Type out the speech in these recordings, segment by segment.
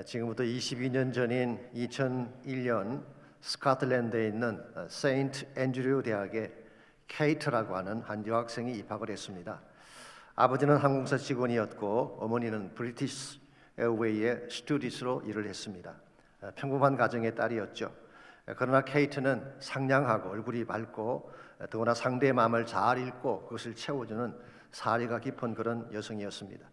지금부터 22년 전인 2001년 스코틀랜드에 있는 세인트 앤드류 대학에 케이트라고 하는 한 여학생이 입학을 했습니다. 아버지는 항공사 직원이었고 어머니는 브리티시 에어웨이의 스튜디스로 일을 했습니다. 평범한 가정의 딸이었죠. 그러나 케이트는 상냥하고 얼굴이 밝고 더구나 상대의 마음을 잘 읽고 그것을 채워주는 사리가 깊은 그런 여성이었습니다.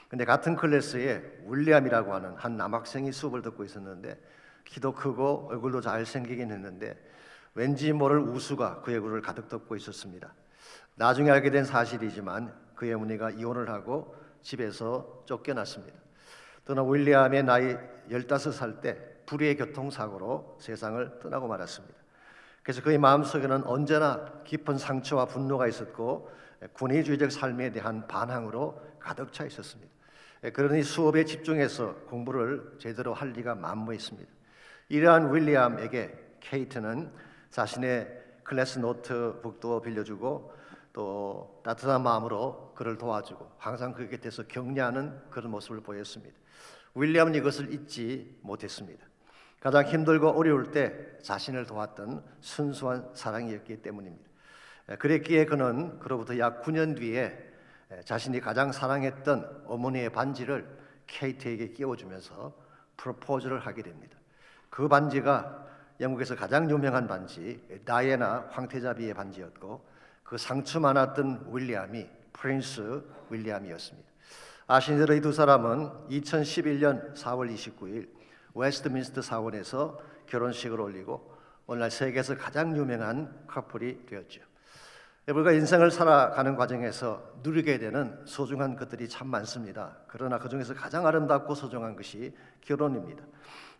근데 같은 클래스에 윌리엄이라고 하는 한 남학생이 수업을 듣고 있었는데 키도 크고 얼굴도 잘생기긴 했는데 왠지 모를 우수가 그의 얼굴을 가득 덮고 있었습니다. 나중에 알게 된 사실이지만 그의 어머니가 이혼을 하고 집에서 쫓겨났습니다. 또나 윌리엄의 나이 15살 때 불의의 교통사고로 세상을 떠나고 말았습니다. 그래서 그의 마음속에는 언제나 깊은 상처와 분노가 있었고 권위주의적 삶에 대한 반항으로 가득 차 있었습니다. 그러니 수업에 집중해서 공부를 제대로 할 리가 만무했습니다. 이러한 윌리엄에게 케이트는 자신의 클래스 노트북도 빌려주고 또 따뜻한 마음으로 그를 도와주고 항상 그 곁에서 격려하는 그런 모습을 보였습니다. 윌리엄은 이것을 잊지 못했습니다. 가장 힘들고 어려울 때 자신을 도왔던 순수한 사랑이었기 때문입니다. 그랬기에 그는 그로부터 약 9년 뒤에 자신이 가장 사랑했던 어머니의 반지를 케이트에게 끼워주면서 프로포즈를 하게 됩니다. 그 반지가 영국에서 가장 유명한 반지, 다이애나 황태자비의 반지였고 그 상처 많았던 윌리엄이 프린스 윌리엄이었습니다. 아시는 대로 이 두 사람은 2011년 4월 29일 웨스트민스터 사원에서 결혼식을 올리고 오늘날 세계에서 가장 유명한 커플이 되었죠. 우리가 인생을 살아가는 과정에서 누리게 되는 소중한 것들이 참 많습니다. 그러나 그 중에서 가장 아름답고 소중한 것이 결혼입니다.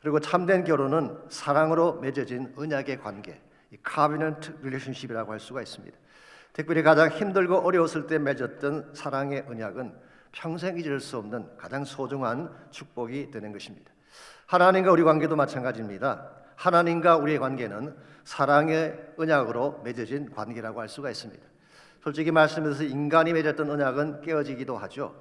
그리고 참된 결혼은 사랑으로 맺어진 언약의 관계, 이 covenant relationship이라고 할 수가 있습니다. 특별히 가장 힘들고 어려웠을 때 맺었던 사랑의 언약은 평생 잊을 수 없는 가장 소중한 축복이 되는 것입니다. 하나님과 우리 관계도 마찬가지입니다. 하나님과 우리의 관계는 사랑의 언약으로 맺어진 관계라고 할 수가 있습니다. 솔직히 말씀드려서 인간이 맺었던 언약은 깨어지기도 하죠.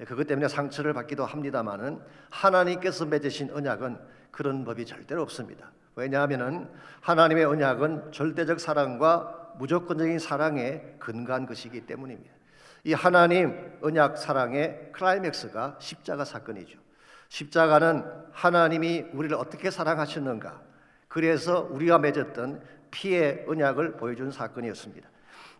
그것 때문에 상처를 받기도 합니다마는 하나님께서 맺으신 언약은 그런 법이 절대로 없습니다. 왜냐하면 하나님의 언약은 절대적 사랑과 무조건적인 사랑에 근거한 것이기 때문입니다. 이 하나님 언약 사랑의 클라이맥스가 십자가 사건이죠. 십자가는 하나님이 우리를 어떻게 사랑하셨는가, 그래서 우리가 맺었던 피의 언약을 보여준 사건이었습니다.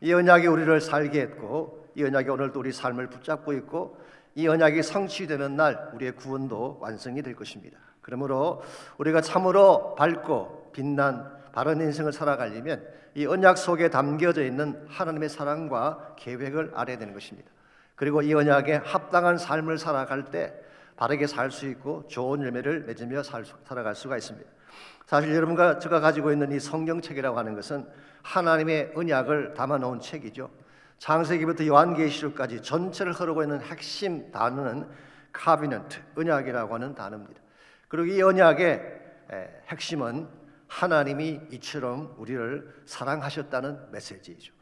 이 언약이 우리를 살게 했고 이 언약이 오늘도 우리 삶을 붙잡고 있고 이 언약이 성취되는 날 우리의 구원도 완성이 될 것입니다. 그러므로 우리가 참으로 밝고 빛난 바른 인생을 살아가려면 이 언약 속에 담겨져 있는 하나님의 사랑과 계획을 알아야 되는 것입니다. 그리고 이 언약에 합당한 삶을 살아갈 때 바르게 살 수 있고 좋은 열매를 맺으며 살아갈 수가 있습니다. 사실 여러분과 제가 가지고 있는 이 성경책이라고 하는 것은 하나님의 언약을 담아놓은 책이죠. 창세기부터 요한계시록까지 전체를 흐르고 있는 핵심 단어는 covenant, 언약이라고 하는 단어입니다. 그리고 이 언약의 핵심은 하나님이 이처럼 우리를 사랑하셨다는 메시지이죠.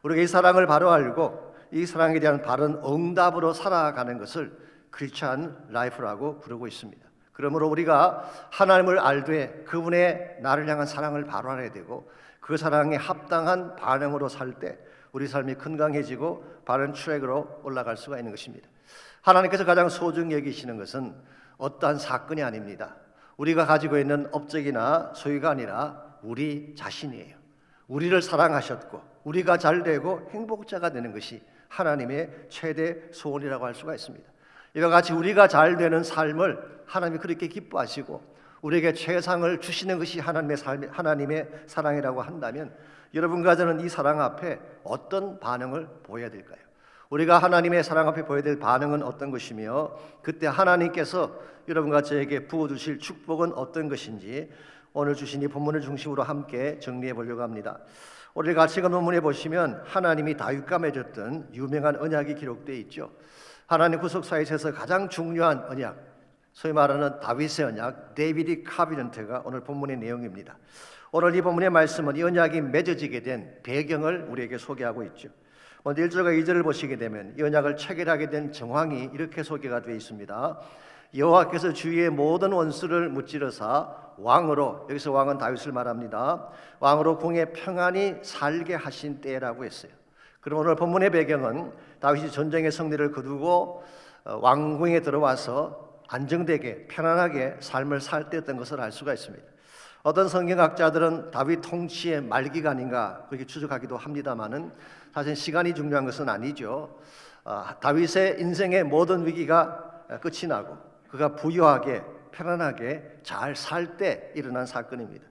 우리가 이 사랑을 바로 알고 이 사랑에 대한 바른 응답으로 살아가는 것을 크리스찬 라이프라고 부르고 있습니다. 그러므로 우리가 하나님을 알되 그분의 나를 향한 사랑을 바로 알아야 되고 그 사랑에 합당한 반응으로 살 때 우리 삶이 건강해지고 바른 트랙으로 올라갈 수가 있는 것입니다. 하나님께서 가장 소중히 여기시는 것은 어떠한 사건이 아닙니다. 우리가 가지고 있는 업적이나 소유가 아니라 우리 자신이에요. 우리를 사랑하셨고 우리가 잘 되고 행복자가 되는 것이 하나님의 최대 소원이라고 할 수가 있습니다. 이와 같이 우리가 잘 되는 삶을 하나님이 그렇게 기뻐하시고 우리에게 최상을 주시는 것이 하나님의 사랑이라고 한다면 여러분과 저는 이 사랑 앞에 어떤 반응을 보여야 될까요? 우리가 하나님의 사랑 앞에 보여야 될 반응은 어떤 것이며 그때 하나님께서 여러분과 저에게 부어주실 축복은 어떤 것인지 오늘 주신 이 본문을 중심으로 함께 정리해 보려고 합니다. 오늘 같이 읽은 본문에 보시면 하나님이 다윗과 맺었던 유명한 언약이 기록되어 있죠. 하나님 구속사에서 가장 중요한 언약, 소위 말하는 다윗의 언약, 데이비드 카비넌트가 오늘 본문의 내용입니다. 오늘 이 본문의 말씀은 이 언약이 맺어지게 된 배경을 우리에게 소개하고 있죠. 먼저 1절과 2절을 보시게 되면 이 언약을 체결하게 된 정황이 이렇게 소개가 되어 있습니다. 여호와께서 주위의 모든 원수를 무찌르사 왕으로, 여기서 왕은 다윗을 말합니다, 왕으로 궁에 평안히 살게 하신 때라고 했어요. 그럼 오늘 본문의 배경은 다윗이 전쟁의 승리를 거두고 왕궁에 들어와서 안정되게 편안하게 삶을 살 때였던 것을 알 수가 있습니다. 어떤 성경학자들은 다윗 통치의 말기가 그렇게 추측하기도 합니다만은 사실 시간이 중요한 것은 아니죠. 다윗의 인생의 모든 위기가 끝이 나고 그가 부유하게 편안하게 잘 살 때 일어난 사건입니다.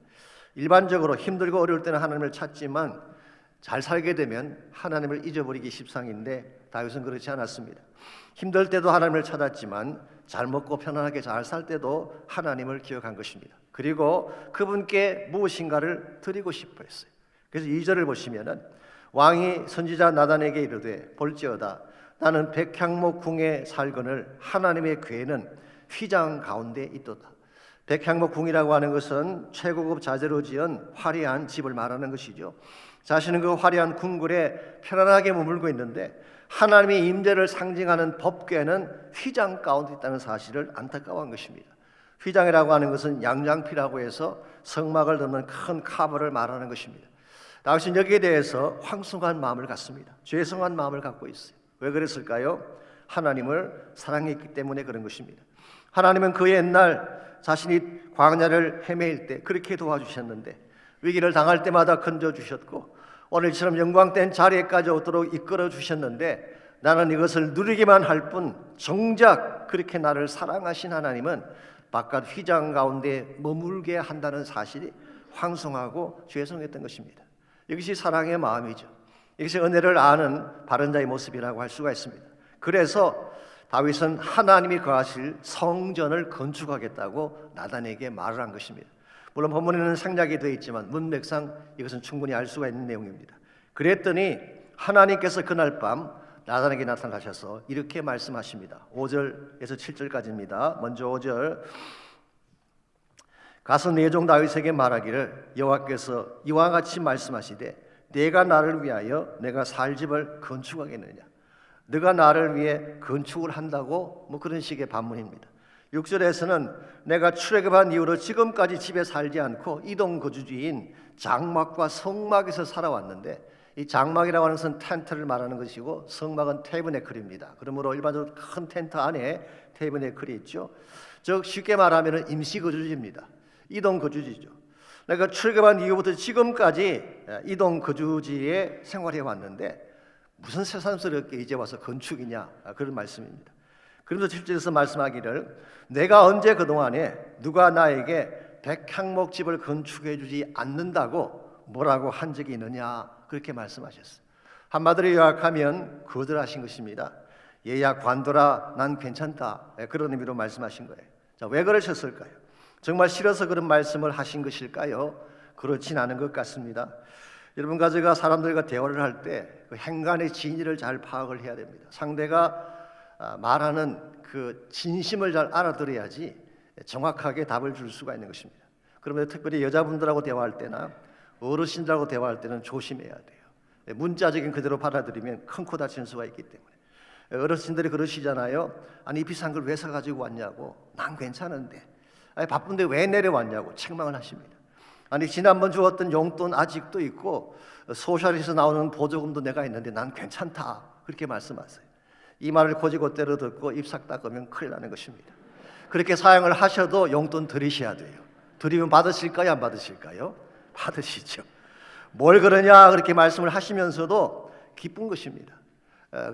일반적으로 힘들고 어려울 때는 하나님을 찾지만 잘 살게 되면 하나님을 잊어버리기 십상인데 다윗은 그렇지 않았습니다. 힘들 때도 하나님을 찾았지만 잘 먹고 편안하게 잘 살 때도 하나님을 기억한 것입니다. 그리고 그분께 무엇인가를 드리고 싶어 했어요. 그래서 2절을 보시면은 왕이 선지자 나단에게 이르되 볼지어다 나는 백향목 궁에 살거늘 하나님의 궤는 휘장 가운데 있도다. 백향목 궁이라고 하는 것은 최고급 자재로 지은 화려한 집을 말하는 것이죠. 자신은 그 화려한 궁궐에 편안하게 머물고 있는데 하나님의 임재를 상징하는 법궤는 휘장 가운데 있다는 사실을 안타까워한 것입니다. 휘장이라고 하는 것은 양장피라고 해서 성막을 덮는 큰 카버를 말하는 것입니다. 다윗은 여기에 대해서 황송한 마음을 갖습니다. 죄송한 마음을 갖고 있어요. 왜 그랬을까요? 하나님을 사랑했기 때문에 그런 것입니다. 하나님은 그 옛날 자신이 광야를 헤매일 때 그렇게 도와주셨는데 위기를 당할 때마다 건져주셨고 오늘처럼 영광된 자리에까지 오도록 이끌어 주셨는데 나는 이것을 누리기만 할 뿐 정작 그렇게 나를 사랑하신 하나님은 바깥 휘장 가운데 머물게 한다는 사실이 황송하고 죄송했던 것입니다. 이것이 사랑의 마음이죠. 이것이 은혜를 아는 바른 자의 모습이라고 할 수가 있습니다. 그래서 다윗은 하나님이 거하실 성전을 건축하겠다고 나단에게 말을 한 것입니다. 물론 본문에는 생략이 되어 있지만 문맥상 이것은 충분히 알 수가 있는 내용입니다. 그랬더니 하나님께서 그날 밤 나단에게 나타나셔서 이렇게 말씀하십니다. 5절에서 7절까지입니다. 먼저 5절 가서 내 종 다윗에게 말하기를 여호와께서 이와 같이 말씀하시되 내가 나를 위하여 내가 살 집을 건축하겠느냐 네가 나를 위해 건축을 한다고 그런 식의 반문입니다. 6절에서는 내가 출애굽한 이후로 지금까지 집에 살지 않고 이동 거주지인 장막과 성막에서 살아왔는데 이 장막이라고 하는 것은 텐트를 말하는 것이고 성막은 태브네클입니다. 그러므로 일반적으로 큰 텐트 안에 태브네클이 있죠. 즉 쉽게 말하면 임시 거주지입니다. 이동 거주지죠. 내가 출애굽한 이후부터 지금까지 이동 거주지에 생활해 왔는데 무슨 새삼스럽게 이제 와서 건축이냐 그런 말씀입니다. 그러면서 7절에서 말씀하기를 내가 언제 그동안에 누가 나에게 백향목 집을 건축해 주지 않는다고 뭐라고 한 적이 있느냐 그렇게 말씀하셨어요. 한마디로 요약하면 거절하신 것입니다. 얘야 관둬라 난 괜찮다 그런 의미로 말씀하신 거예요. 자, 왜 그러셨을까요? 정말 싫어서 그런 말씀을 하신 것일까요? 그렇진 않은 것 같습니다. 여러분과 제가 사람들과 대화를 할 때 그 행간의 진위를 잘 파악을 해야 됩니다. 상대가 말하는 그 진심을 잘 알아들어야지 정확하게 답을 줄 수가 있는 것입니다. 그러면 특별히 여자분들하고 대화할 때나 어르신들하고 대화할 때는 조심해야 돼요. 문자적인 그대로 받아들이면 큰 코 다칠 수가 있기 때문에. 어르신들이 그러시잖아요. 아니 이 비싼 걸 왜 사가지고 왔냐고. 난 괜찮은데. 아니 바쁜데 왜 내려왔냐고 책망을 하십니다. 아니 지난번 주었던 용돈 아직도 있고 소셜에서 나오는 보조금도 내가 있는데 난 괜찮다 그렇게 말씀하세요. 이 말을 고지고대로 듣고 입 싹 닦으면 큰일 나는 것입니다. 그렇게 사용을 하셔도 용돈 드리셔야 돼요. 드리면 받으실까요? 안 받으실까요? 받으시죠. 뭘 그러냐 그렇게 말씀을 하시면서도 기쁜 것입니다.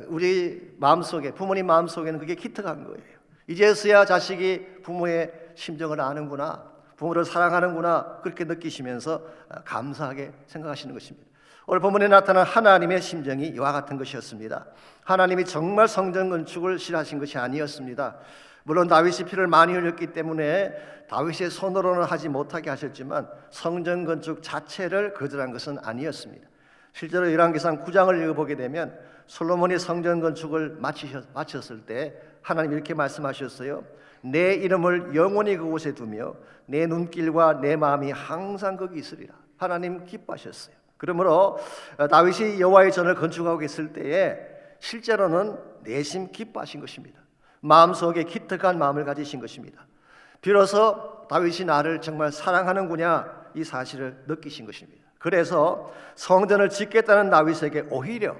우리 마음속에 부모님 마음속에는 그게 기특한 거예요. 이제서야 자식이 부모의 심정을 아는구나 부모를 사랑하는구나 그렇게 느끼시면서 감사하게 생각하시는 것입니다. 오늘 본문에 나타난 하나님의 심정이 이와 같은 것이었습니다. 하나님이 정말 성전 건축을 싫어하신 것이 아니었습니다. 물론 다윗이 피를 많이 흘렸기 때문에 다윗의 손으로는 하지 못하게 하셨지만 성전 건축 자체를 거절한 것은 아니었습니다. 실제로 열왕기상 9장을 읽어보게 되면 솔로몬이 성전 건축을 마쳤을 때 하나님 이렇게 말씀하셨어요. 내 이름을 영원히 그곳에 두며 내 눈길과 내 마음이 항상 거기 있으리라. 하나님 기뻐하셨어요. 그러므로 다윗이 여호와의 전을 건축하고 있을 때에 실제로는 내심 기뻐하신 것입니다. 마음속에 기특한 마음을 가지신 것입니다. 비로소 다윗이 나를 정말 사랑하는구나 이 사실을 느끼신 것입니다. 그래서 성전을 짓겠다는 다윗에게 오히려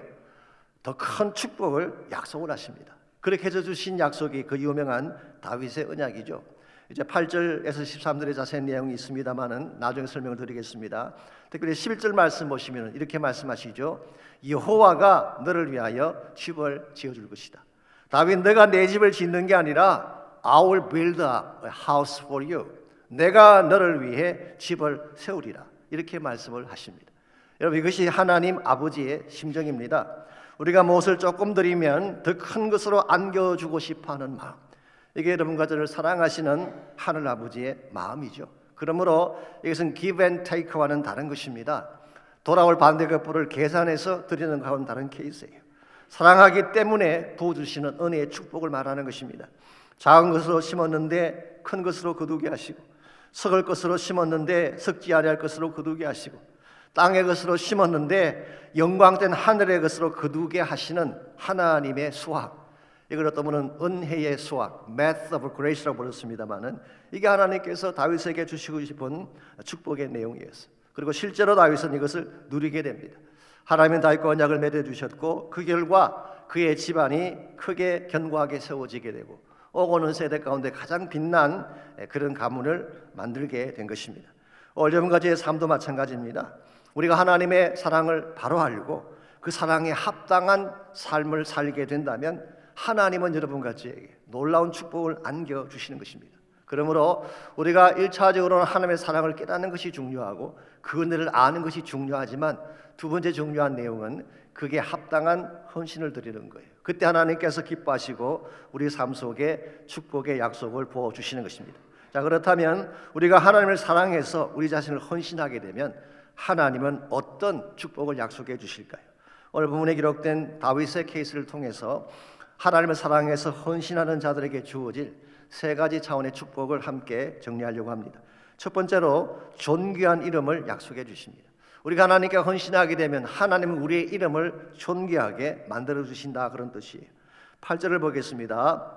더 큰 축복을 약속을 하십니다. 그렇게 해서 주신 약속이 그 유명한 다윗의 언약이죠. 이제 8절에서 13절에 자세한 내용이 있습니다만은 나중에 설명을 드리겠습니다. 특별히 11절 말씀 보시면 이렇게 말씀하시죠. 여호와가 너를 위하여 집을 지어줄 것이다. 다윗, 내가 내 집을 짓는 게 아니라 I will build a house for you. 내가 너를 위해 집을 세우리라. 이렇게 말씀을 하십니다. 여러분, 이것이 하나님 아버지의 심정입니다. 우리가 무엇을 조금 드리면 더 큰 것으로 안겨주고 싶어하는 마음, 이게 여러분과 저를 사랑하시는 하늘 아버지의 마음이죠. 그러므로 이것은 give and take와는 다른 것입니다. 돌아올 반대급부를 계산해서 드리는 것과는 다른 케이스예요. 사랑하기 때문에 부어주시는 은혜의 축복을 말하는 것입니다. 작은 것으로 심었는데 큰 것으로 거두게 하시고, 썩을 것으로 심었는데 썩지 아니할 것으로 거두게 하시고, 땅의 것으로 심었는데 영광된 하늘의 것으로 거두게 하시는 하나님의 수확, 이걸 어떤 분은 은혜의 수확, method of grace라고 부르습니다만은 이게 하나님께서 다윗에게 주시고 싶은 축복의 내용이었어요. 그리고 실제로 다윗은 이것을 누리게 됩니다. 하나님은 다윗과 언약을 맺어주셨고 그 결과 그의 집안이 크게 견고하게 세워지게 되고 오고는 세대 가운데 가장 빛난 그런 가문을 만들게 된 것입니다. 여러분과 저의 삶도 마찬가지입니다. 우리가 하나님의 사랑을 바로 알고 그 사랑에 합당한 삶을 살게 된다면 하나님은 여러분과 저에게 놀라운 축복을 안겨주시는 것입니다. 그러므로 우리가 1차적으로는 하나님의 사랑을 깨닫는 것이 중요하고 그 은혜를 아는 것이 중요하지만 두 번째 중요한 내용은 그게 합당한 헌신을 드리는 거예요. 그때 하나님께서 기뻐하시고 우리 삶 속에 축복의 약속을 부어주시는 것입니다. 자, 그렇다면 우리가 하나님을 사랑해서 우리 자신을 헌신하게 되면 하나님은 어떤 축복을 약속해 주실까요? 오늘 본문에 기록된 다윗의 케이스를 통해서 하나님을 사랑해서 헌신하는 자들에게 주어질 세 가지 차원의 축복을 함께 정리하려고 합니다. 첫 번째로 존귀한 이름을 약속해 주십니다. 우리가 하나님께 헌신하게 되면 하나님은 우리의 이름을 존귀하게 만들어 주신다, 그런 뜻이에요. 8절을 보겠습니다.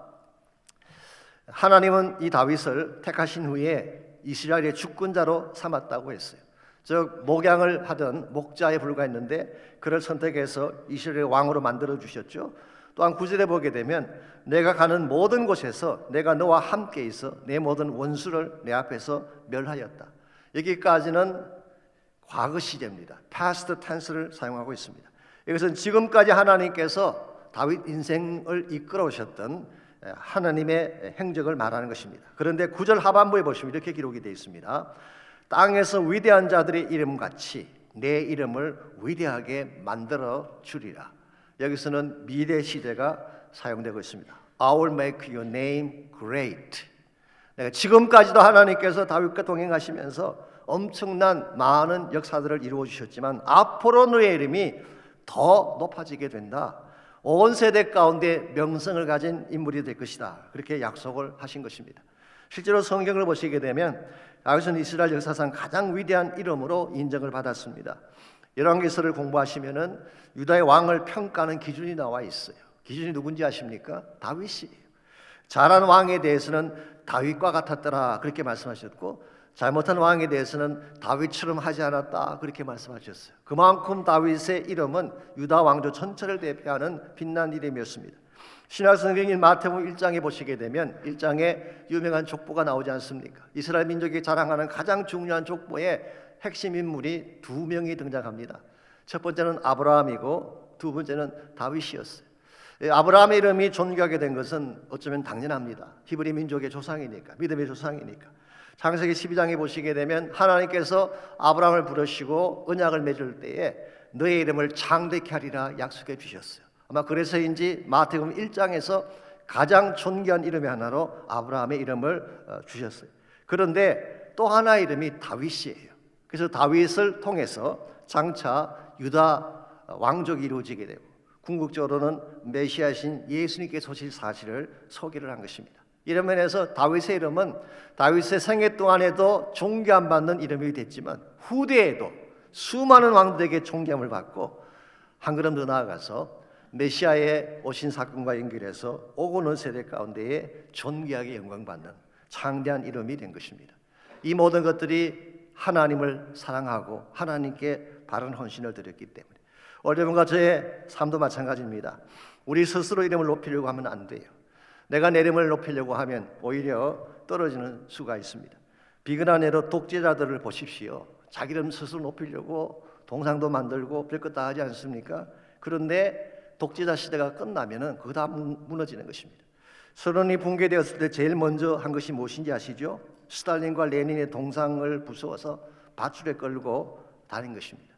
하나님은 이 다윗을 택하신 후에 이스라엘의 주권자로 삼았다고 했어요. 즉 목양을 하던 목자에 불과했는데 그를 선택해서 이스라엘의 왕으로 만들어 주셨죠. 또한 9절에 보게 되면 내가 가는 모든 곳에서 내가 너와 함께 있어 내 모든 원수를 내 앞에서 멸하였다. 여기까지는 과거 시제입니다. past tense를 사용하고 있습니다. 이것은 지금까지 하나님께서 다윗 인생을 이끌어 오셨던 하나님의 행적을 말하는 것입니다. 그런데 9절 하반부에 보시면 이렇게 기록이 되어 있습니다. 땅에서 위대한 자들의 이름같이 내 이름을 위대하게 만들어 주리라. 여기서는 미래 시제가 사용되고 있습니다. I will make your name great. 지금까지도 하나님께서 다윗과 동행하시면서 엄청난 많은 역사들을 이루어 주셨지만 앞으로 너의 이름이 더 높아지게 된다. 온 세대 가운데 명성을 가진 인물이 될 것이다. 그렇게 약속을 하신 것입니다. 실제로 성경을 보시게 되면 다윗은 이스라엘 역사상 가장 위대한 이름으로 인정을 받았습니다. 열왕기서를 공부하시면은 유다의 왕을 평가하는 기준이 나와 있어요. 기준이 누군지 아십니까? 다윗이에요. 잘한 왕에 대해서는 다윗과 같았더라, 그렇게 말씀하셨고 잘못한 왕에 대해서는 다윗처럼 하지 않았다, 그렇게 말씀하셨어요. 그만큼 다윗의 이름은 유다 왕조 전체를 대표하는 빛난 이름이었습니다. 신약 성경인 마태복음 1장에 보시게 되면 1장에 유명한 족보가 나오지 않습니까? 이스라엘 민족이 자랑하는 가장 중요한 족보의 핵심 인물이 두 명이 등장합니다. 첫 번째는 아브라함이고 두 번째는 다윗이었어요. 아브라함의 이름이 존귀하게 된 것은 어쩌면 당연합니다. 히브리 민족의 조상이니까, 믿음의 조상이니까. 창세기 12장에 보시게 되면 하나님께서 아브라함을 부르시고 언약을 맺을 때에 너의 이름을 창대케 하리라 약속해 주셨어요. 아마 그래서인지 마태복음 1장에서 가장 존귀한 이름의 하나로 아브라함의 이름을 주셨어요. 그런데 또 하나의 이름이 다윗이에요. 그래서 다윗을 통해서 장차 유다 왕족이 이루어지게 되고 궁극적으로는 메시아신 예수님께서 오실 사실을 소개를 한 것입니다. 이런 면에서 다윗의 이름은 다윗의 생애 동안에도 존귀함 받는 이름이 됐지만 후대에도 수많은 왕들에게 존귀함을 받고 한 걸음 더 나아가서 메시아의 오신 사건과 연결해서 오고 온 세대 가운데에 존귀하게 영광받는 창대한 이름이 된 것입니다. 이 모든 것들이 하나님을 사랑하고 하나님께 바른 헌신을 드렸기 때문에 여러분과 저의 삶도 마찬가지입니다. 우리 스스로 이름을 높이려고 하면 안 돼요. 내가 내 이름을 높이려고 하면 오히려 떨어지는 수가 있습니다. 비근한 예로 독재자들을 보십시오. 자기 이름 스스로 높이려고 동상도 만들고 별것 다 하지 않습니까? 그런데 독재자 시대가 끝나면은 그거 다 무너지는 것입니다. 소련이 붕괴되었을 때 제일 먼저 한 것이 무엇인지 아시죠? 스탈린과 레닌의 동상을 부수어서 밧줄에 끌고 다닌 것입니다.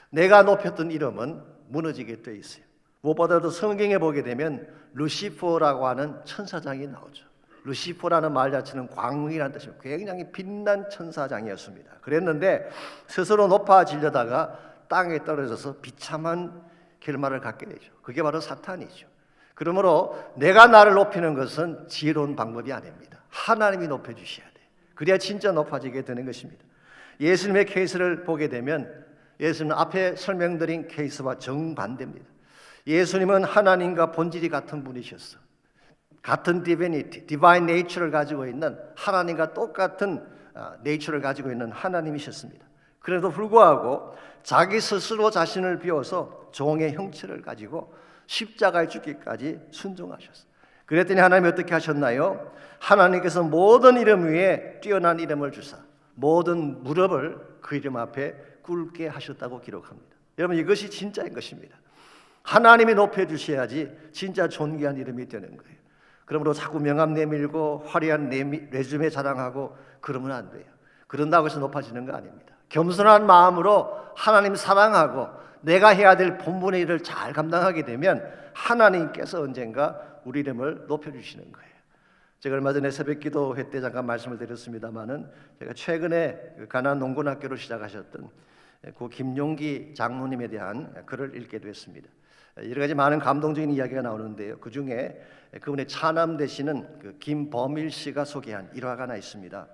내가 높였던 이름은 무너지게 돼 있어요. 무엇보다도 성경에 보게 되면 루시퍼라고 하는 천사장이 나오죠. 루시퍼라는 말 자체는 광명이라는 뜻입니다. 굉장히 빛난 천사장이었습니다. 그랬는데 스스로 높아지려다가 땅에 떨어져서 비참한 결말을 갖게 되죠. 그게 바로 사탄이죠. 그러므로 내가 나를 높이는 것은 지혜로운 방법이 아닙니다. 하나님이 높여주셔야 돼요. 그래야 진짜 높아지게 되는 것입니다. 예수님의 케이스를 보게 되면 예수님은 앞에 설명드린 케이스와 정반대입니다. 예수님은 하나님과 본질이 같은 분이셨어. 같은 디비니티, 디바인 네이처를 가지고 있는 하나님과 똑같은 네이처를 가지고 있는 하나님이셨습니다. 그래도 불구하고 자기 스스로 자신을 비워서 종의 형체를 가지고 십자가에 죽기까지 순종하셨어요. 그랬더니 하나님이 어떻게 하셨나요? 하나님께서 모든 이름 위에 뛰어난 이름을 주사 모든 무릎을 그 이름 앞에 꿇게 하셨다고 기록합니다. 여러분, 이것이 진짜인 것입니다. 하나님이 높여주셔야지 진짜 존귀한 이름이 되는 거예요. 그러므로 자꾸 명함 내밀고 화려한 레주메 자랑하고 그러면 안 돼요. 그런다고 해서 높아지는 거 아닙니다. 겸손한 마음으로 하나님 사랑하고 내가 해야 될 본분의 일을 잘 감당하게 되면 하나님께서 언젠가 우리 이름을 높여주시는 거예요. 제가 얼마 전에 새벽기도회 때 잠깐 말씀을 드렸습니다마는 제가 최근에 가나안 농군학교를 시작하셨던 그 김용기 장로님에 대한 글을 읽게 됐습니다. 여러 가지 많은 감동적인 이야기가 나오는데요. 그 중에 그분의 차남 되시는 그 김범일 씨가 소개한 일화가 하나 있습니다.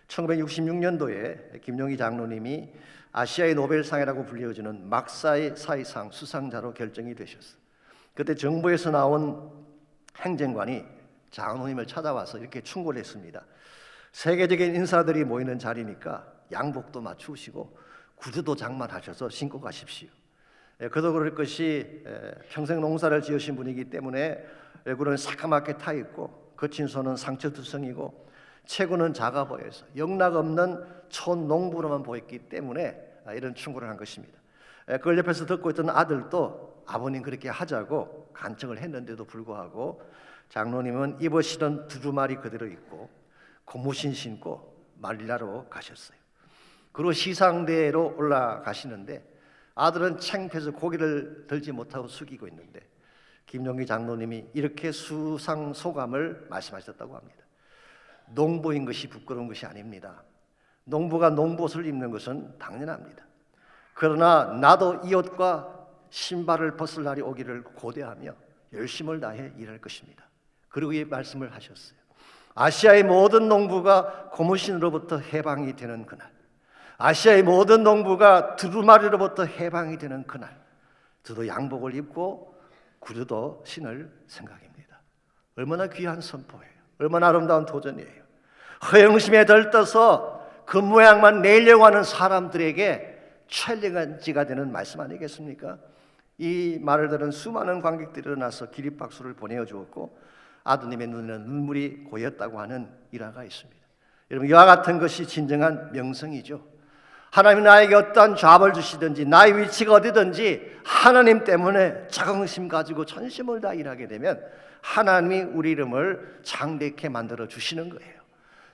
1966년도에 김용기 장로님이 아시아의 노벨상이라고 불려지는 막사이 사이상 수상자로 결정이 되셨어요. 그때 정부에서 나온 행정관이 장로님을 찾아와서 이렇게 충고를 했습니다. 세계적인 인사들이 모이는 자리니까 양복도 맞추시고 구두도 장만하셔서 신고 가십시오. 그도 그럴 것이 평생 농사를 지으신 분이기 때문에 얼굴은 새까맣게 타 있고 거친 손은 상처투성이고 체구는 작아 보여서 영락 없는 촌농부로만 보였기 때문에 이런 충고를 한 것입니다. 그걸 옆에서 듣고 있던 아들도 아버님 그렇게 하자고 간청을 했는데도 불구하고 장로님은 입으시던 두루마리 그대로 입고 고무신 신고 말리나로 가셨어요. 그리고 시상대로 올라가시는데 아들은 창피해서 고개를 들지 못하고 숙이고 있는데 김용기 장로님이 이렇게 수상 소감을 말씀하셨다고 합니다. 농부인 것이 부끄러운 것이 아닙니다. 농부가 농부옷을 입는 것은 당연합니다. 그러나 나도 이 옷과 신발을 벗을 날이 오기를 고대하며 열심을 다해 일할 것입니다. 그리고 이 말씀을 하셨어요. 아시아의 모든 농부가 고무신으로부터 해방이 되는 그날, 아시아의 모든 농부가 두루마리로부터 해방이 되는 그날, 저도 양복을 입고 구두도 신을 생각입니다. 얼마나 귀한 선포예요. 얼마나 아름다운 도전이에요. 허영심에 들떠서 그 모양만 내려고 하는 사람들에게 챌린지가 되는 말씀 아니겠습니까? 이 말을 들은 수많은 관객들이 일어나서 기립박수를 보내어 주었고 아드님의 눈에는 눈물이 고였다고 하는 일화가 있습니다. 여러분, 이와 같은 것이 진정한 명성이죠. 하나님이 나에게 어떠한 잡을 주시든지 나의 위치가 어디든지 하나님 때문에 자긍심 가지고 전심을 다 일하게 되면 하나님이 우리 이름을 장대케 만들어 주시는 거예요.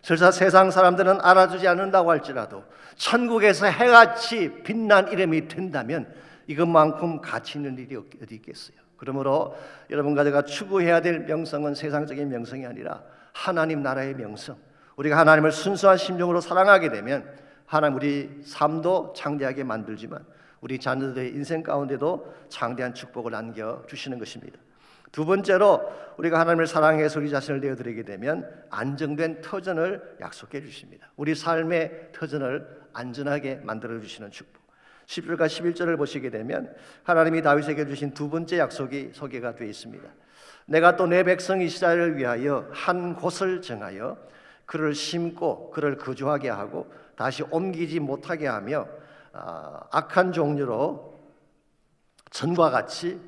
설사 세상 사람들은 알아주지 않는다고 할지라도 천국에서 해같이 빛난 이름이 된다면 이것만큼 가치 있는 일이 어디 있겠어요. 그러므로 여러분과 제가 추구해야 될 명성은 세상적인 명성이 아니라 하나님 나라의 명성, 우리가 하나님을 순수한 심령으로 사랑하게 되면 하나님 우리 삶도 창대하게 만들지만 우리 자녀들의 인생 가운데도 창대한 축복을 안겨주시는 것입니다. 두 번째로 우리가 하나님을 사랑해서 우리 자신을 내어드리게 되면 안정된 터전을 약속해 주십니다. 우리 삶의 터전을 안전하게 만들어 주시는 축복. 10절과 11절을 보시게 되면 하나님이 다윗에게 주신 두 번째 약속이 소개가 되어 있습니다. 내가 또 내 백성 이스라엘을 위하여 한 곳을 정하여 그를 심고 그를 거주하게 하고 다시 옮기지 못하게 하며 악한 종류로 전과 같이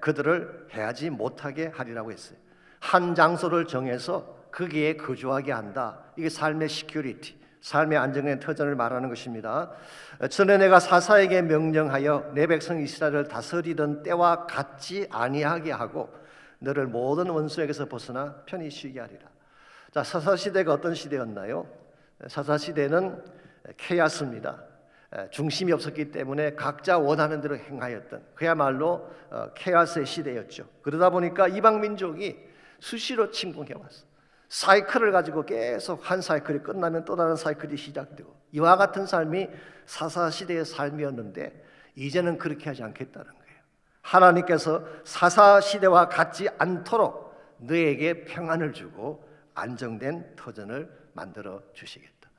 그들을 해하지 못하게 하리라고 했어요. 한 장소를 정해서 거기에 거주하게 한다. 이게 삶의 시큐리티, 삶의 안정의 터전을 말하는 것입니다. 전에 내가 사사에게 명령하여 내 백성 이스라엘을 다스리던 때와 같지 아니하게 하고 너를 모든 원수에게서 벗어나 편히 쉬게 하리라. 자, 사사시대가 어떤 시대였나요? 사사시대는 케아스입니다. 중심이 없었기 때문에 각자 원하는 대로 행하였던 그야말로 케아스의 시대였죠. 그러다 보니까 이방 민족이 수시로 침공해 왔어. 사이클을 가지고 계속 한 사이클이 끝나면 또 다른 사이클이 시작되고, 이와 같은 삶이 사사시대의 삶이었는데 이제는 그렇게 하지 않겠다는 거예요. 하나님께서 사사시대와 같지 않도록 너에게 평안을 주고 안정된 터전을 만들어 주시겠다.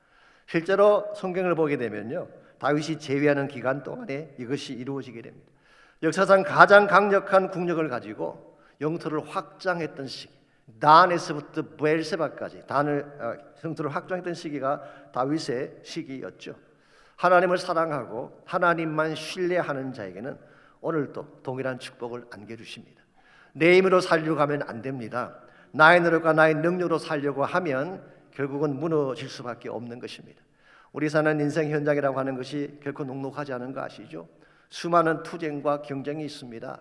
실제로 성경을 보게 되면요, 다윗이 재위하는 기간 동안에 이것이 이루어지게 됩니다. 역사상 가장 강력한 국력을 가지고 영토를 확장했던 시기, 단에서부터 브엘세바까지 영토를 확장했던 시기가 다윗의 시기였죠. 하나님을 사랑하고 하나님만 신뢰하는 자에게는 오늘도 동일한 축복을 안겨주십니다. 내 힘으로 살려고 하면 안 됩니다. 나의 노력과 나의 능력으로 살려고 하면 결국은 무너질 수밖에 없는 것입니다. 우리 사는 인생 현장이라고 하는 것이 결코 녹록하지 않은 거 아시죠? 수많은 투쟁과 경쟁이 있습니다.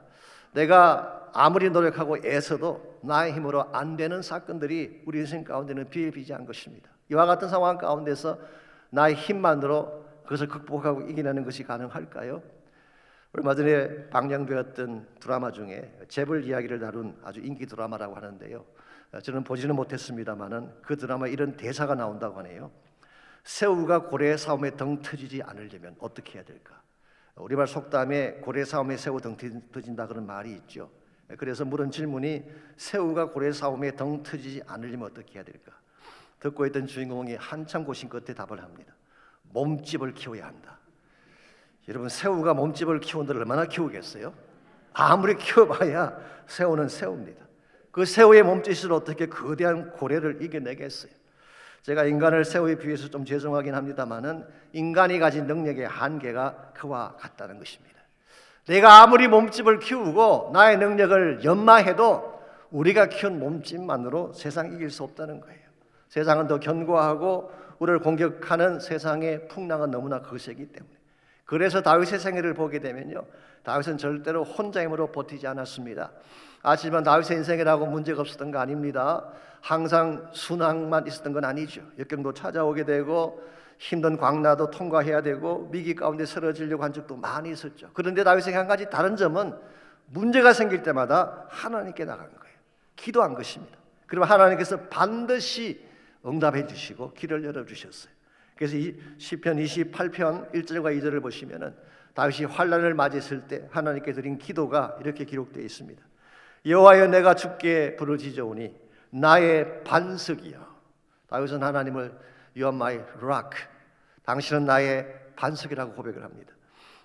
내가 아무리 노력하고 애써도 나의 힘으로 안 되는 사건들이 우리 인생 가운데는 비일비재한 것입니다. 이와 같은 상황 가운데서 나의 힘만으로 그것을 극복하고 이겨내는 것이 가능할까요? 얼마 전에 방영되었던 드라마 중에 재벌 이야기를 다룬 아주 인기 드라마라고 하는데요, 저는 보지는 못했습니다만은 그 드라마에 이런 대사가 나온다고 하네요. 새우가 고래 싸움에 등 터지지 않으려면 어떻게 해야 될까? 우리말 속담에 고래 싸움에 새우 등 터진다 그런 말이 있죠. 그래서 물은 질문이 새우가 고래 싸움에 등 터지지 않으려면 어떻게 해야 될까? 듣고 있던 주인공이 한참 고심 끝에 답을 합니다. 몸집을 키워야 한다. 여러분, 새우가 몸집을 키운들 얼마나 키우겠어요? 아무리 키워봐야 새우는 새우입니다. 그 새우의 몸짓으로 어떻게 거대한 고래를 이겨내겠어요? 제가 인간을 새우에 비해서 좀 죄송하긴 합니다만은 인간이 가진 능력의 한계가 그와 같다는 것입니다. 내가 아무리 몸집을 키우고 나의 능력을 연마해도 우리가 키운 몸집만으로 세상 이길 수 없다는 거예요. 세상은 더 견고하고 우리를 공격하는 세상의 풍랑은 너무나 거세기 때문에. 그래서 다윗의 생애를 보게 되면요, 다윗은 절대로 혼자 힘으로 버티지 않았습니다. 하지만 다윗의 인생이라고 문제가 없었던 거 아닙니다. 항상 순항만 있었던 건 아니죠. 역경도 찾아오게 되고 힘든 광야도 통과해야 되고 위기 가운데 쓰러지려고 한 적도 많이 있었죠. 그런데 다윗에게 한 가지 다른 점은 문제가 생길 때마다 하나님께 나간 거예요. 기도한 것입니다. 그러면 하나님께서 반드시 응답해 주시고 길을 열어주셨어요. 그래서 시편 28편 1절과 2절을 보시면은 다윗이 환난을 맞이했을 때 하나님께 드린 기도가 이렇게 기록되어 있습니다. 여호와여, 내가 주께 부르짖으오니 나의 반석이여. 다윗은 하나님을 You are my rock, 당신은 나의 반석이라고 고백을 합니다.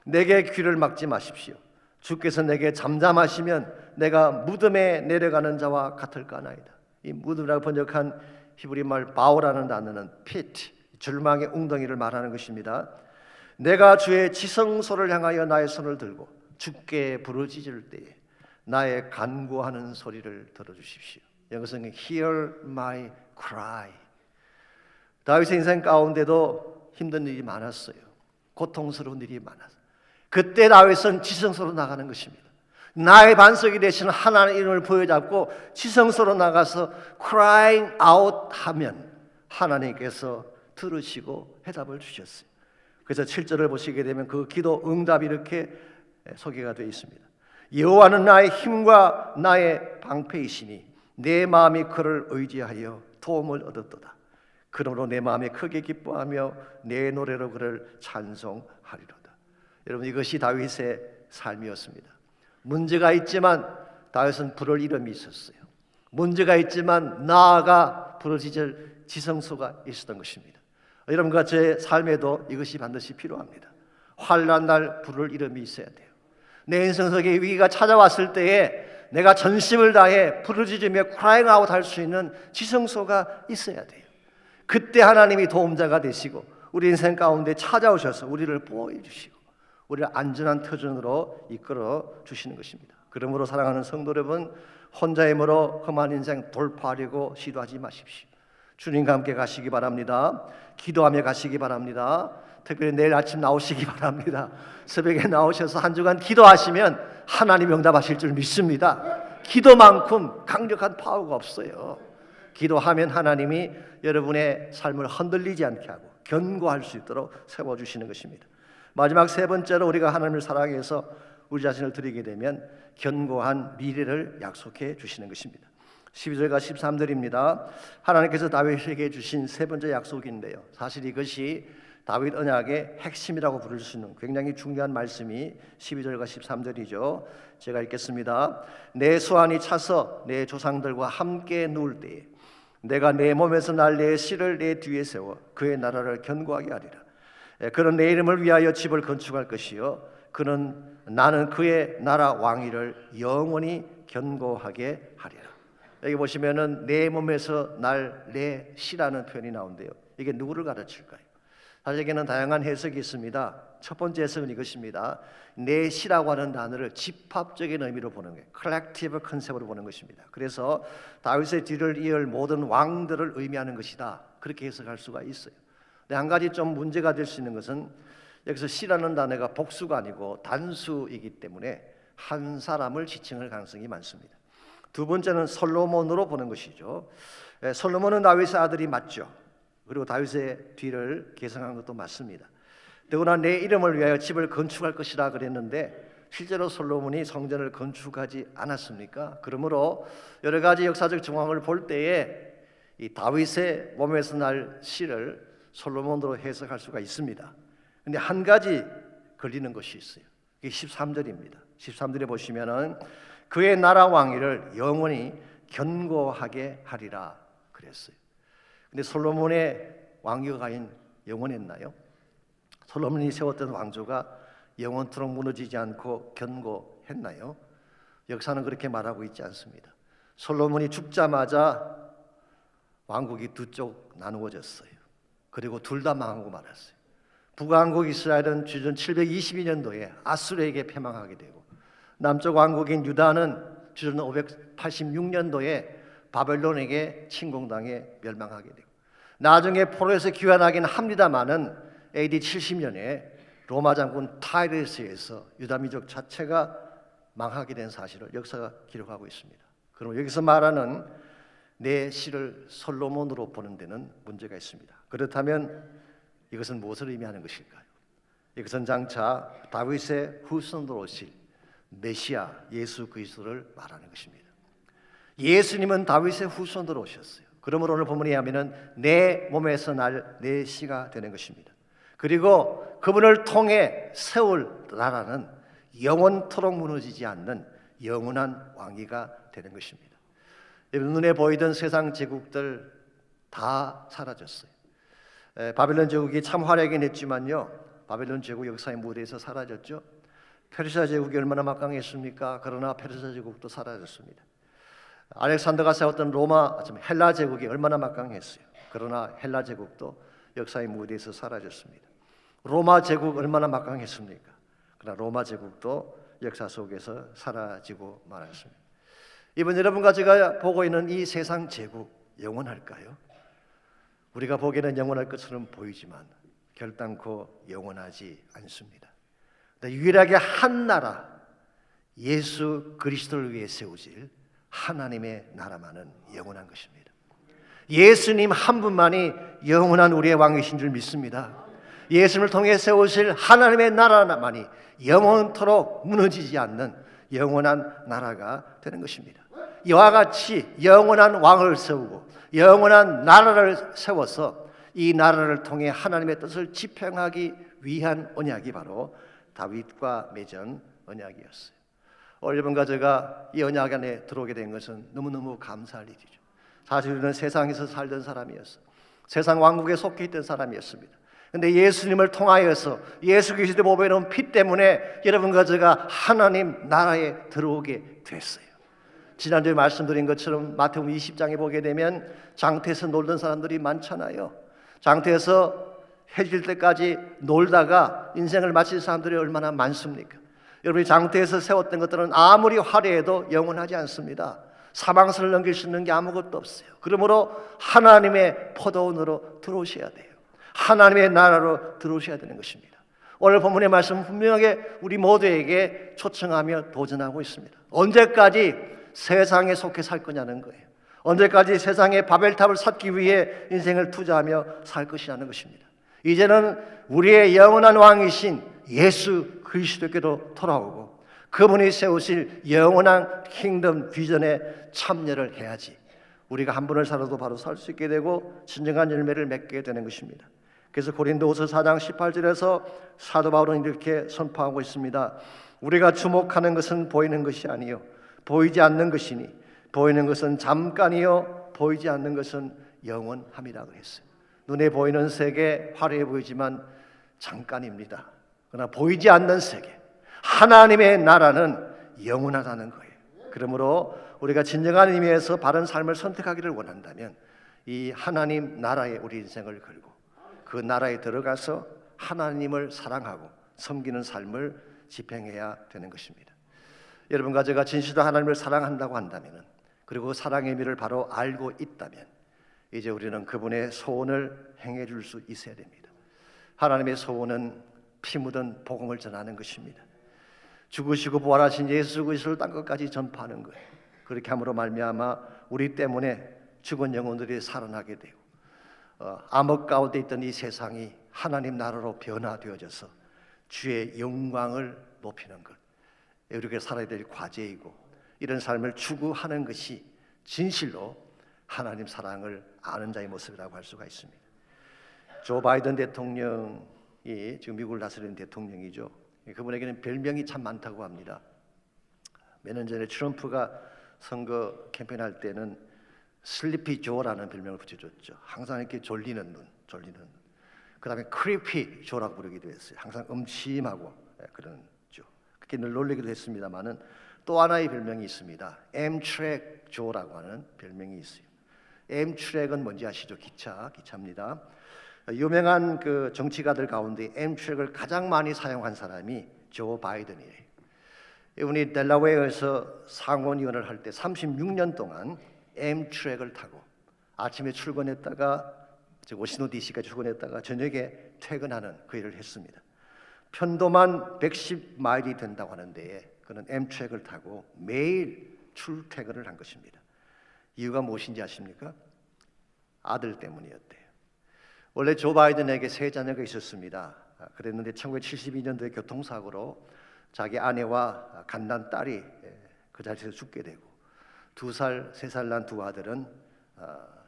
내게 귀를 막지 마십시오. 주께서 내게 잠잠하시면 내가 무덤에 내려가는 자와 같을까나이다. 이 무덤이라고 번역한 히브리 말 바오라는 단어는 pit, 절망의 웅덩이를 말하는 것입니다. 내가 주의 지성소를 향하여 나의 손을 들고 주께 부르짖을 때에 나의 간구하는 소리를 들어주십시오. 영어성은 Hear my cry. 다윗의 인생 가운데도 힘든 일이 많았어요. 고통스러운 일이 많았어요. 그때 다윗은 지성소로 나가는 것입니다. 나의 반석이 되시는 하나님의 이름을 부여잡고 지성소로 나가서 crying out 하면 하나님께서 들으시고 해답을 주셨어요. 그래서 7절을 보시게 되면 그 기도 응답이 이렇게 소개가 되어 있습니다. 여호와는 나의 힘과 나의 방패이시니 내 마음이 그를 의지하여 도움을 얻었도다. 그러므로 내 마음이 크게 기뻐하며 내 노래로 그를 찬송하리로다. 여러분, 이것이 다윗의 삶이었습니다. 문제가 있지만 다윗은 부를 이름이 있었어요. 문제가 있지만 나아가 부르짖을 지성소가 있었던 것입니다. 여러분과 제 삶에도 이것이 반드시 필요합니다. 환난 날 부를 이름이 있어야 돼요. 내 인생 속에 위기가 찾아왔을 때에 내가 전심을 다해 부르짖으며 crying out 할 수 있는 지성소가 있어야 돼요. 그때 하나님이 도움자가 되시고 우리 인생 가운데 찾아오셔서 우리를 보호해 주시고 우리를 안전한 터전으로 이끌어 주시는 것입니다. 그러므로 사랑하는 성도 여러분, 혼자 힘으로 험한 인생 돌파하려고 시도하지 마십시오. 주님과 함께 가시기 바랍니다. 기도하며 가시기 바랍니다. 특별히 내일 아침 나오시기 바랍니다. 새벽에 나오셔서 한 주간 기도하시면 하나님 응답하실 줄 믿습니다. 기도만큼 강력한 파워가 없어요. 기도하면 하나님이 여러분의 삶을 흔들리지 않게 하고 견고할 수 있도록 세워주시는 것입니다. 마지막 세 번째로 우리가 하나님을 사랑해서 우리 자신을 드리게 되면 견고한 미래를 약속해 주시는 것입니다. 12절과 13절입니다. 하나님께서 다윗에게 주신 세 번째 약속인데요, 사실 이것이 다윗 언약의 핵심이라고 부를 수 있는 굉장히 중요한 말씀이 12절과 13절이죠. 제가 읽겠습니다. 내 수완이 차서 내 조상들과 함께 누울 때에 내가 내 몸에서 날 내 씨를 내 뒤에 세워 그의 나라를 견고하게 하리라. 그는 내 이름을 위하여 집을 건축할 것이요 나는 그의 나라 왕위를 영원히 견고하게 하리라. 여기 보시면은 내 몸에서 날 내 씨라는 표현이 나온대요. 이게 누구를 가르칠까요? 사실에게는 다양한 해석이 있습니다. 첫 번째 해석은 이것입니다. 내 씨라고 하는 단어를 집합적인 의미로 보는 거예요. 컬렉티브 컨셉으로 보는 것입니다. 그래서 다윗의 뒤를 이을 모든 왕들을 의미하는 것이다, 그렇게 해석할 수가 있어요. 근데 한 가지 좀 문제가 될 수 있는 것은 여기서 씨라는 단어가 복수가 아니고 단수이기 때문에 한 사람을 지칭할 가능성이 많습니다. 두 번째는 솔로몬으로 보는 것이죠. 솔로몬은 다윗의 아들이 맞죠. 그리고 다윗의 뒤를 계승한 것도 맞습니다. 더구나 내 이름을 위하여 집을 건축할 것이라 그랬는데 실제로 솔로몬이 성전을 건축하지 않았습니까? 그러므로 여러 가지 역사적 정황을 볼 때에 이 다윗의 몸에서 날 씨를 솔로몬으로 해석할 수가 있습니다. 근데 한 가지 걸리는 것이 있어요. 이게 13절입니다. 13절에 보시면은 그의 나라 왕위를 영원히 견고하게 하리라 그랬어요. 근데 솔로몬의 왕위가 과연 영원했나요? 솔로몬이 세웠던 왕조가 영원토록 무너지지 않고 견고했나요? 역사는 그렇게 말하고 있지 않습니다. 솔로몬이 죽자마자 왕국이 두 쪽 나누어졌어요. 그리고 둘 다 망하고 말았어요. 북왕국 이스라엘은 주전 722년도에 아수르에게 패망하게 되고, 남쪽 왕국인 유다는 주전 586년도에 바벨론에게 침공당해 멸망하게 되고, 나중에 포로에서 귀환하긴 합니다마는 AD 70년에 로마 장군 타이레스에서 유다 민족 자체가 망하게 된 사실을 역사가 기록하고 있습니다. 그럼 여기서 말하는 내 씨를 솔로몬으로 보는 데는 문제가 있습니다. 그렇다면 이것은 무엇을 의미하는 것일까요? 이것은 장차 다윗의 후손으로 오실 메시아 예수 그리스도를 말하는 것입니다. 예수님은 다윗의 후손으로 오셨어요. 그러므로 오늘 본문에 하면은 내 몸에서 날 내 씨가 되는 것입니다. 그리고 그분을 통해 세울 나라는 영원토록 무너지지 않는 영원한 왕위가 되는 것입니다. 눈에 보이던 세상 제국들 다 사라졌어요. 바벨론 제국이 참 화려하긴 했지만요, 바벨론 제국 역사의 무대에서 사라졌죠. 페르시아 제국이 얼마나 막강했습니까? 그러나 페르시아 제국도 사라졌습니다. 알렉산더가 세웠던 헬라 제국이 얼마나 막강했어요. 그러나 헬라 제국도 역사의 무대에서 사라졌습니다. 로마 제국 얼마나 막강했습니까? 그러나 로마 제국도 역사 속에서 사라지고 말았습니다. 이번 여러분과 제가 보고 있는 이 세상 제국 영원할까요? 우리가 보기에는 영원할 것처럼 보이지만 결단코 영원하지 않습니다. 유일하게 한 나라, 예수 그리스도를 위해 세우질 하나님의 나라만은 영원한 것입니다. 예수님 한 분만이 영원한 우리의 왕이신 줄 믿습니다. 예수님을 통해 세우실 하나님의 나라만이 영원토록 무너지지 않는 영원한 나라가 되는 것입니다. 이와 같이 영원한 왕을 세우고 영원한 나라를 세워서 이 나라를 통해 하나님의 뜻을 집행하기 위한 언약이 바로 다윗과 맺은 언약이었어요. 오늘 여러분과 제가 이 언약 안에 들어오게 된 것은 너무너무 감사할 일이죠. 사실 우리는 세상에서 살던 사람이었어요. 세상 왕국에 속해 있던 사람이었습니다. 근데 예수님을 통하여서 예수 그리스도의 몸에 넣은 피 때문에 여러분과 제가 하나님 나라에 들어오게 됐어요. 지난주에 말씀드린 것처럼 마태복음 20장에 보게 되면 장터에서 놀던 사람들이 많잖아요. 장터에서 해질 때까지 놀다가 인생을 마칠 사람들이 얼마나 많습니까? 여러분이 장터에서 세웠던 것들은 아무리 화려해도 영원하지 않습니다. 사망선을 넘길 수 있는 게 아무것도 없어요. 그러므로 하나님의 포도원으로 들어오셔야 돼요. 하나님의 나라로 들어오셔야 되는 것입니다. 오늘 본문의 말씀은 분명하게 우리 모두에게 초청하며 도전하고 있습니다. 언제까지 세상에 속해 살 거냐는 거예요. 언제까지 세상의 바벨탑을 쌓기 위해 인생을 투자하며 살 것이냐는 것입니다. 이제는 우리의 영원한 왕이신 예수 그리스도께로 돌아오고 그분이 세우실 영원한 킹덤 비전에 참여를 해야지 우리가 한 분을 살아도 바로 살 수 있게 되고 진정한 열매를 맺게 되는 것입니다. 그래서 고린도후서 4장 18절에서 사도 바울은 이렇게 선포하고 있습니다. 우리가 주목하는 것은 보이는 것이 아니요 보이지 않는 것이니 보이는 것은 잠깐이요 보이지 않는 것은 영원함이라고 했어요. 눈에 보이는 세계 화려해 보이지만 잠깐입니다. 그러나 보이지 않는 세계 하나님의 나라는 영원하다는 거예요. 그러므로 우리가 진정한 의미에서 바른 삶을 선택하기를 원한다면 이 하나님 나라에 우리 인생을 걸고 그 나라에 들어가서 하나님을 사랑하고 섬기는 삶을 집행해야 되는 것입니다. 여러분과 제가 진실로 하나님을 사랑한다고 한다면 그리고 그 사랑의 의미를 바로 알고 있다면 이제 우리는 그분의 소원을 행해 줄 수 있어야 됩니다. 하나님의 소원은 피 묻은 복음을 전하는 것입니다. 죽으시고 부활하신 예수 그리스도를 땅 끝까지 전파하는 거예요. 그렇게 함으로 말미암아 우리 때문에 죽은 영혼들이 살아나게 되고 암흑 가운데 있던 이 세상이 하나님 나라로 변화되어져서 주의 영광을 높이는 것, 우리가 살아야 될 과제이고 이런 삶을 추구하는 것이 진실로 하나님 사랑을 아는 자의 모습이라고 할 수가 있습니다. 조 바이든 대통령이 지금 미국을 다스리는 대통령이죠. 그분에게는 별명이 참 많다고 합니다. 몇 년 전에 트럼프가 선거 캠페인할 때는 슬리피 조라는 별명을 붙여줬죠. 항상 이렇게 졸리는 눈. 그 다음에 크리피 조라고 부르기도 했어요. 항상 음침하고 그런 조. 그렇게 늘 놀리기도 했습니다만은 또 하나의 별명이 있습니다. 엠트랙 조라고 하는 별명이 있어요. 엠트랙은 뭔지 아시죠? 기차입니다. 유명한 그 정치가들 가운데 엠트랙을 가장 많이 사용한 사람이 조 바이든이에요. 이분이 델라웨어에서 상원의원을 할 때 36년 동안 엠트랙을 타고 아침에 출근했다가 워싱턴 DC까지 출근했다가 저녁에 퇴근하는 그 일을 했습니다. 편도만 110마일이 된다고 하는데 그는 엠트랙을 타고 매일 출퇴근을 한 것입니다. 이유가 무엇인지 아십니까? 아들 때문이었대요. 원래 조 바이든에게 세 자녀가 있었습니다. 그랬는데 1972년도에 교통사고로 자기 아내와 갓난 딸이 그 자리에서 죽게 되고 2살, 3살 난 두 아들은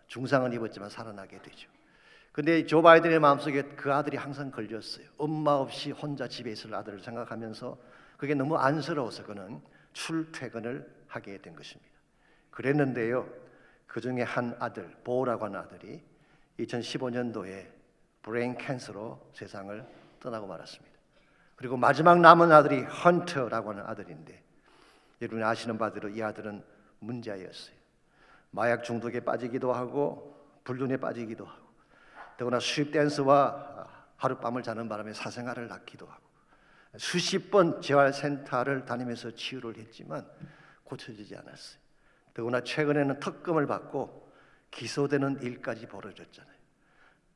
중상은 입었지만 살아나게 되죠. 근데 조 바이든의 마음속에 그 아들이 항상 걸렸어요. 엄마 없이 혼자 집에 있을 아들을 생각하면서 그게 너무 안쓰러워서 그는 출퇴근을 하게 된 것입니다. 그랬는데요, 그 중에 한 아들, 보라고 하는 아들이 2015년도에 브레인 캔서로 세상을 떠나고 말았습니다. 그리고 마지막 남은 아들이 헌터라고 하는 아들인데 여러분이 아시는 바대로 이 아들은 문제아였어요. 마약 중독에 빠지기도 하고 불륜에 빠지기도 하고 더구나 수입 댄스와 하룻밤을 자는 바람에 사생활을 낳기도 하고 수십 번 재활센터를 다니면서 치유를 했지만 고쳐지지 않았어요. 더구나 최근에는 특검을 받고 기소되는 일까지 벌어졌잖아요.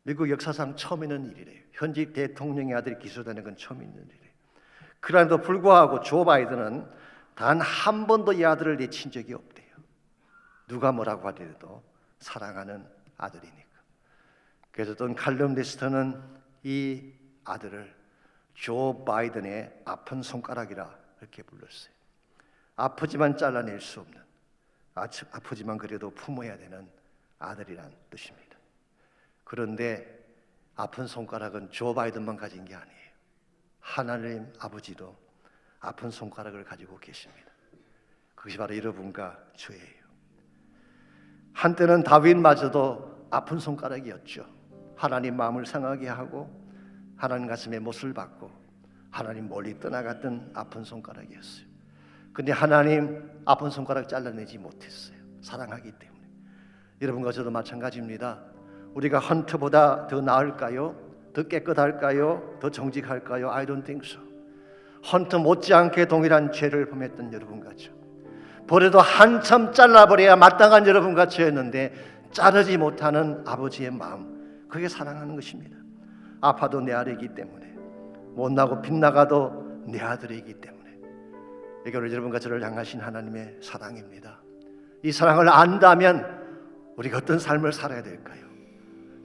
미국 역사상 처음 있는 일이래요. 현직 대통령의 아들이 기소되는 건 처음 있는 일이에요. 그럼에도 불구하고 조 바이든은 단 한 번도 이 아들을 내친 적이 없대요. 누가 뭐라고 하더라도 사랑하는 아들이니까. 그래서 또 칼럼 리스터는 이 아들을 조 바이든의 아픈 손가락이라 이렇게 불렀어요. 아프지만 잘라낼 수 없는, 아프지만 그래도 품어야 되는 아들이란 뜻입니다. 그런데 아픈 손가락은 조 바이든만 가진 게 아니에요. 하나님 아버지도 아픈 손가락을 가지고 계십니다. 그것이 바로 여러분과 저예요. 한때는 다윗마저도 아픈 손가락이었죠. 하나님 마음을 상하게 하고 하나님 가슴에 못을 박고 하나님 멀리 떠나갔던 아픈 손가락이었어요. 근데 하나님 아픈 손가락 잘라내지 못했어요. 사랑하기 때문에. 여러분과 저도 마찬가지입니다. 우리가 헌터보다 더 나을까요? 더 깨끗할까요? 더 정직할까요? I don't think so. 헌터 못지않게 동일한 죄를 범했던 여러분 같죠. 버려도 한참 잘라버려야 마땅한 여러분 같이였는데 자르지 못하는 아버지의 마음, 그게 사랑하는 것입니다. 아파도 내 아들이기 때문에, 못나고 빗나가도 내 아들이기 때문에. 이게 여러분과 저를 향하신 하나님의 사랑입니다. 이 사랑을 안다면 우리가 어떤 삶을 살아야 될까요?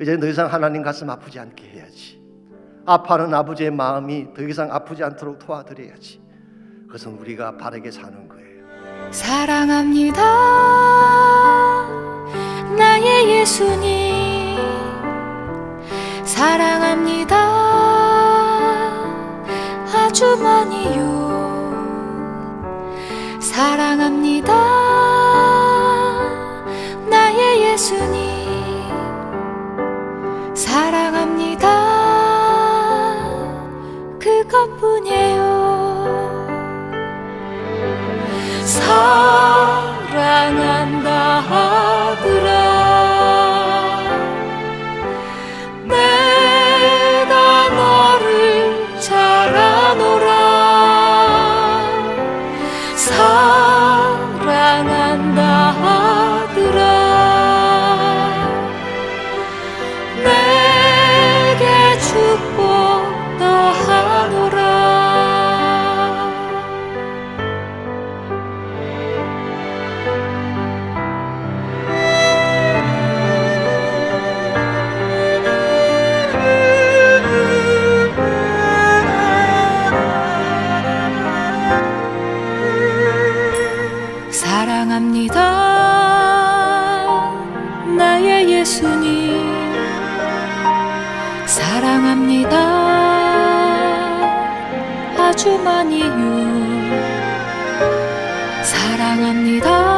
이제 더 이상 하나님 가슴 아프지 않게 해야지. 아파하는 아버지의 마음이 더 이상 아프지 않도록 도와드려야지. 그것은 우리가 바르게 사는 거예요. 사랑합니다 나의 예수님, 사랑합니다 아주 많이요. 사랑합니다 나의 예수님, 사랑합니다 그것뿐이에요. 사랑한다 하더라 내가 너를 잘 아노라. 사랑한다 하더라 내게 축복 더하노라. 사랑합니다 나의 예수님, 사랑합니다 아주 많이요. 사랑합니다